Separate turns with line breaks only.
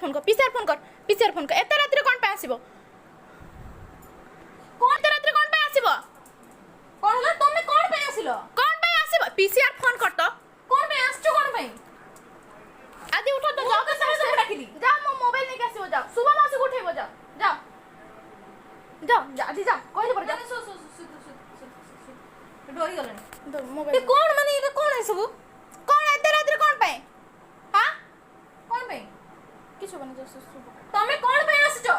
phone कर PCR phone कर एत रात रे कोन पे आसीबो कोन एत रात रे कोन पे आसीबो
कोन होला तुमे कोन पे आसिलो
कोन पे आसीबो पीसीआर फोन कर तो
कोन पे आछो कोन पे
आदि उठो तो जाओ
के समझ डाकिली
जा मो मोबाइल नहीं आसीबो जा सुबह मासी को उठेबो जा जा जा आदि जा कोइ दे पर जा
सु सु सु सु डोरी गलनी
तो मोबाइल
ए कोन माने ए कोन है सब
कोन एत रात रे कोन पे हां
कोन पे
किछ बने जो सुबह
तुमे कोन पे आछो